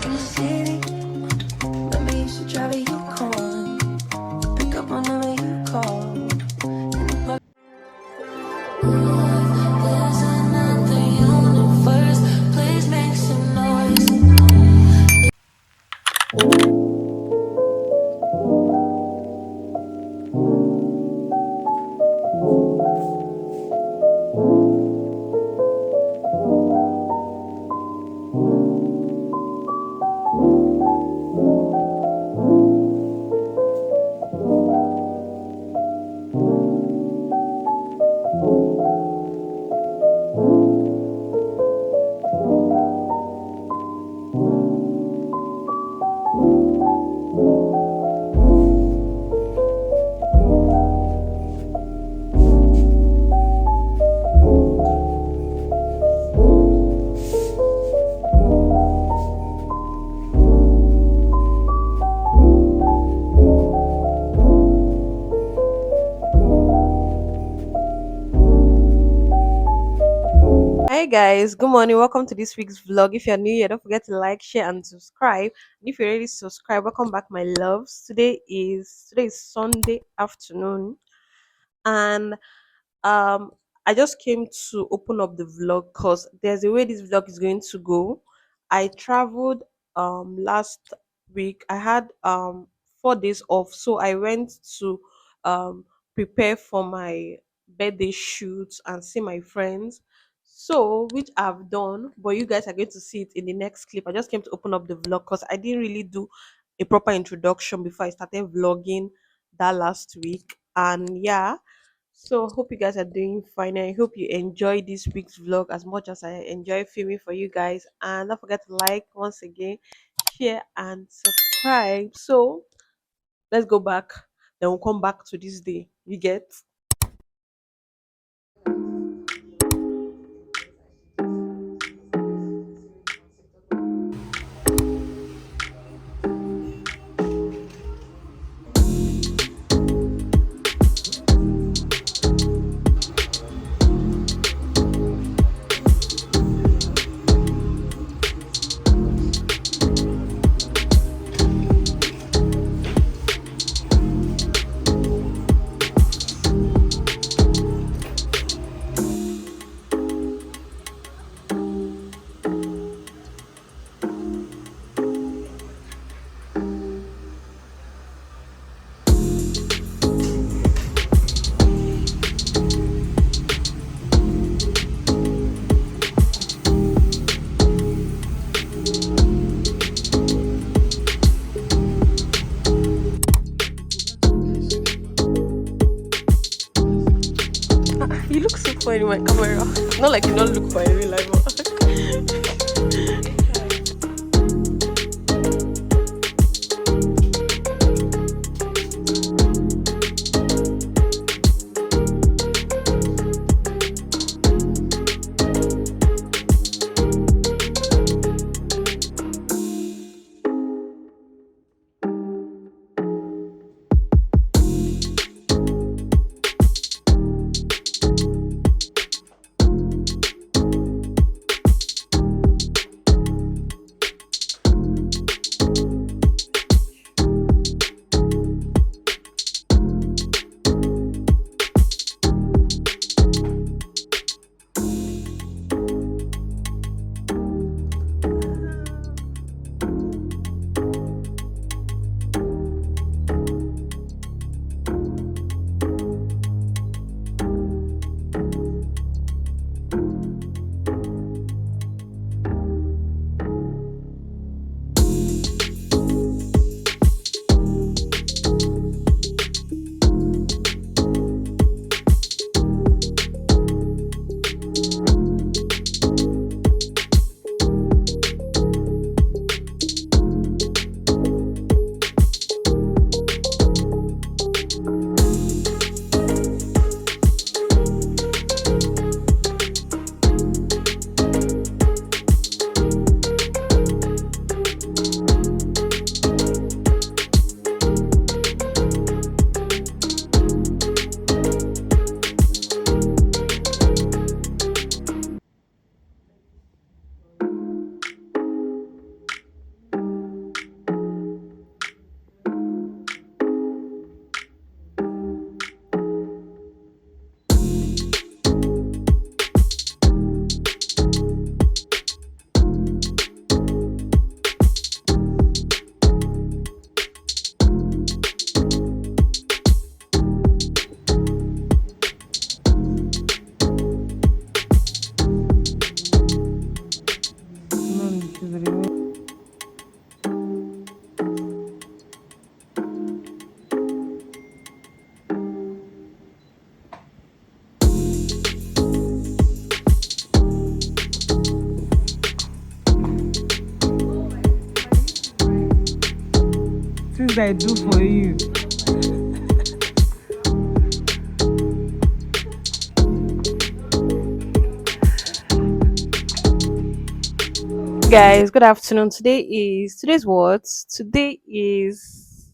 in the city. Maybe you should drive a Yukon. Pick up on the way you call. There's another universe. Please make some noise. Hi guys, good morning. Welcome to this week's vlog. If you're new here, don't forget to like, share, and subscribe. And if you're already subscribed, welcome back, my loves. Today is Sunday afternoon, and um I just came to open up the vlog because there's a way this vlog is going to go. I traveled last week. I had 4 days off, so I went to um prepare for my birthday shoot and see my friends. So which I've done, but you guys are going to see it in the next clip. I just came to open up the vlog because I didn't really do a proper introduction before I started vlogging that last week. And yeah, so hope you guys are doing fine. I hope you enjoy this week's vlog as much as I enjoy filming for you guys. And don't forget to like once again, share and subscribe. So let's go back. Then we'll come back to this day. You get? You look so funny in my camera. Not like you don't look for a real life. things I do for you. Guys, good afternoon. Today's what? Today is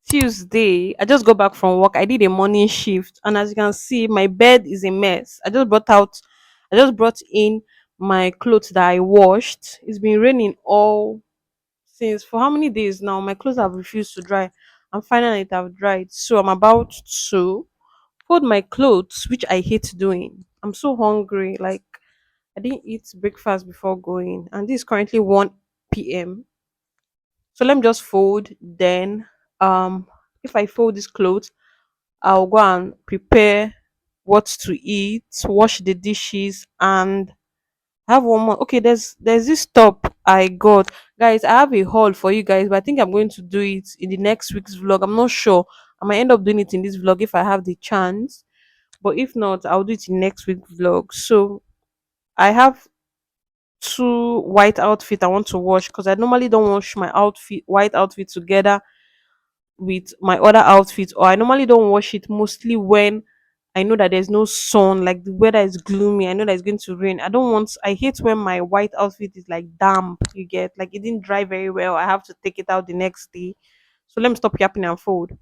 Tuesday. I just got back from work. I did a morning shift, and as you can see, my bed is a mess. I just brought in my clothes that I washed. It's been raining all since for how many days now? My clothes have refused to dry. And finally it have dried. So I'm about to fold my clothes, which I hate doing. I'm so hungry. Like I didn't eat breakfast before going, and this is currently 1 p.m. So let me just fold. Then, if I fold this clothes, I'll go and prepare what to eat, wash the dishes, and I have one more. Okay, there's this top I got, guys. I have a haul for you guys, but I think I'm going to do it in the next week's vlog. I'm not sure. I might end up doing it in this vlog if I have the chance, but if not, I'll do it in next week's vlog. So I have two white outfit I want to wash because I normally don't wash my white outfit together with my other outfit, or I normally don't wash it mostly when I know that there's no sun, like the weather is gloomy. I know that it's going to rain. I hate when my white outfit is like damp, you get like it didn't dry very well. I have to take it out the next day. So let me stop yapping and fold.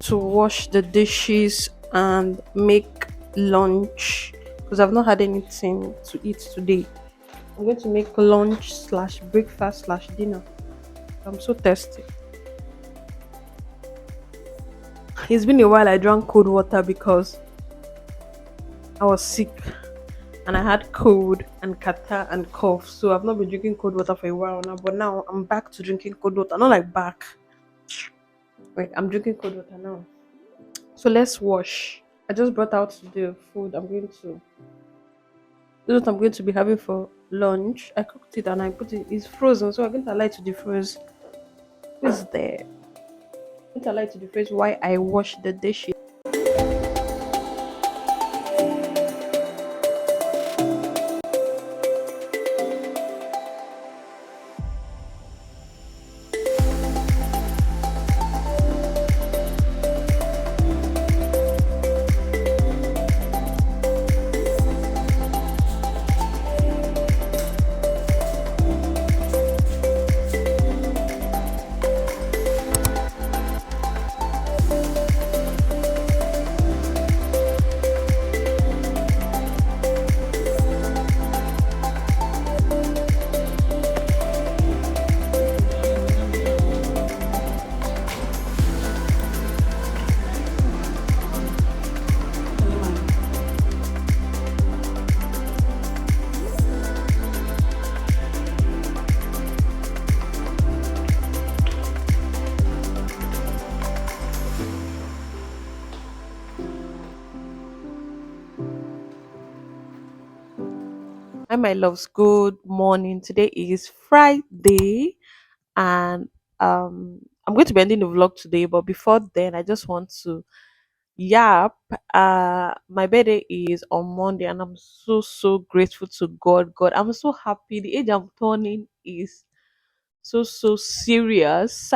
To wash the dishes and make lunch because I've not had anything to eat today. I'm going to make lunch slash breakfast slash dinner. I'm so thirsty. It's been a while I drank cold water because I was sick and I had cold and catarrh and cough. So I've not been drinking cold water for a while now. But now I'm back to drinking cold water. Not like back. Like I'm drinking cold water now. So let's wash. I just brought out the food this is what I'm going to be having for lunch. I cooked it and I put it, it's frozen, so I'm going to allow it to defroze. Who's there? I'm going to allow it to defroze while I wash the dishes. Hi, my loves. Good morning. Today is Friday, and I'm going to be ending the vlog today. But before then, I just want to yap. My birthday is on Monday, and I'm so grateful to God. God, I'm so happy. The age I'm turning is so serious.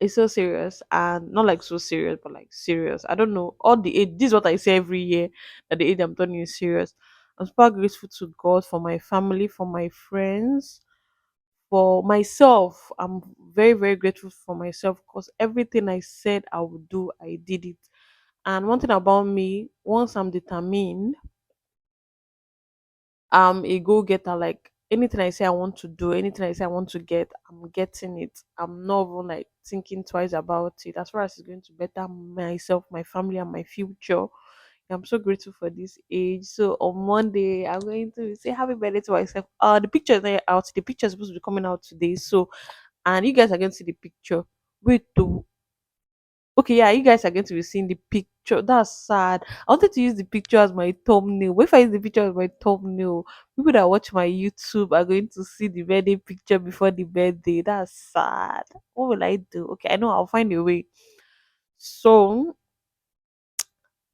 It's so serious, and not like so serious, but like serious. I don't know. All the age, this is what I say every year, that the age I'm turning is serious. I'm super grateful to God for my family, for my friends, for myself. I'm very grateful for myself because everything I said I would do, I did it. And one thing about me, once I'm determined, I'm a go getter. Like anything I say I want to do, anything I say I want to get, I'm getting it. I'm not even like thinking twice about it. As far as it's going to better myself, my family, and my future, I'm so grateful for this age. So on Monday, I'm going to say happy birthday to myself. The picture is not yet out. The picture is supposed to be coming out today. So, and you guys are going to see the picture. Wait, to okay, yeah, you guys are going to be seeing the picture. That's sad. I wanted to use the picture as my thumbnail. What if I use the picture as my thumbnail? People that watch my YouTube are going to see the birthday picture before the birthday. That's sad. What will I do? Okay, I know I'll find a way. So,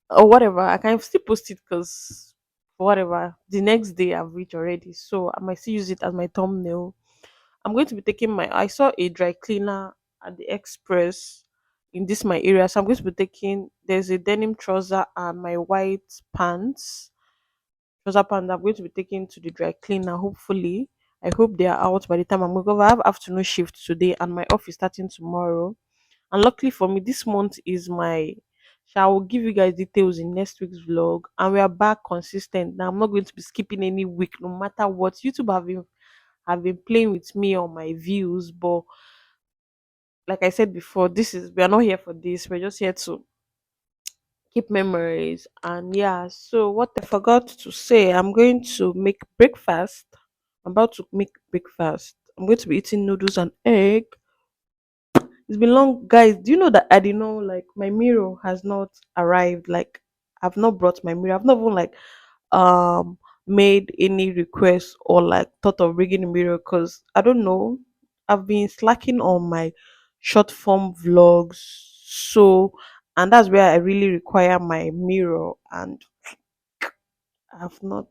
or whatever, I can still post it because whatever. The next day I've reached already. So I might still use it as my thumbnail. I'm going to be taking my I saw a dry cleaner at the express in this my area. So I'm going to be taking there's a denim trouser and my white pants. Trouser pants I'm going to be taking to the dry cleaner, hopefully. I hope they are out by the time I'm going to I have afternoon shift today and my off is starting tomorrow. And luckily for me, this month is my I will give you guys details in next week's vlog. And we are back consistent. Now I'm not going to be skipping any week, no matter what. YouTube have been playing with me on my views, but like I said before, this is we are not here for this. We're just here to keep memories. And yeah, so what I forgot to say, I'm going to make breakfast. I'm about to make breakfast. I'm going to be eating noodles and egg. It's been long, guys. Do you know that I didn't know like my mirror has not arrived? Like I've not brought my mirror. I've not even like um made any requests or like thought of bringing a mirror because I don't know. I've been slacking on my short form vlogs, so and that's where I really require my mirror, and I've not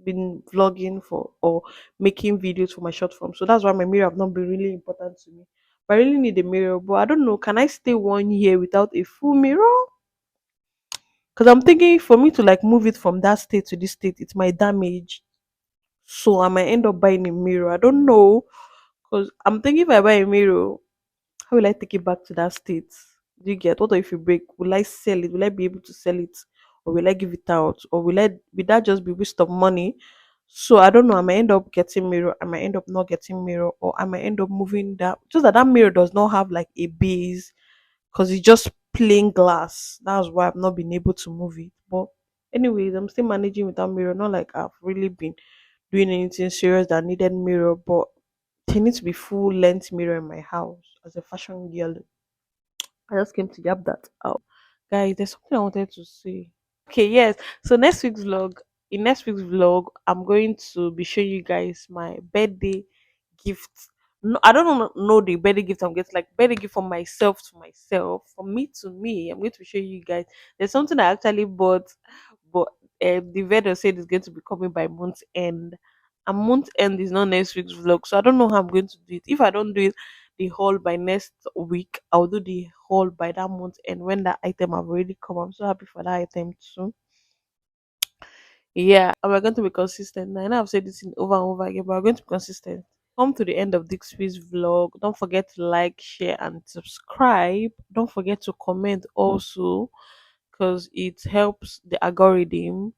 been vlogging for or making videos for my short form. So that's why my mirror have not been really important to me. But I really need a mirror. But I don't know, can I stay 1 year without a full mirror? Because I'm thinking for me to like move it from that state to this state, it might damage. So I might end up buying a mirror. I don't know. Because I'm thinking if I buy a mirror, how will I take it back to that state? Do you get what if you break? Will I sell it? Will I be able to sell it? Or will I give it out? Or will that just be waste of money? So I don't know. I might end up getting mirror. I might end up not getting mirror, or I might end up moving that. Just that that mirror does not have like a base because it's just plain glass. That's why I've not been able to move it. But anyways, I'm still managing without mirror. Not like I've really been doing anything serious that needed mirror, but there needs to be full length mirror in my house as a fashion girl. I just came to yap that out. Guys, there's something I wanted to say. Okay, yes. So next week's vlog, I'm going to be showing you guys my birthday gift. No, I don't know the birthday gift I'm getting, like birthday gift from myself to myself, from me to me. I'm going to show you guys. There's something I actually bought, but the vendor said it's going to be coming by month end. And month end is not next week's vlog, so I don't know how I'm going to do it. If I don't do it the haul by next week, I'll do the haul by that month end when that item have already come. I'm so happy for that item too. Yeah, and we're going to be consistent. Now, I know I've said this in over and over again, but we're going to be consistent. Come to the end of this week's vlog. Don't forget to like, share, and subscribe. Don't forget to comment also because it helps the algorithm.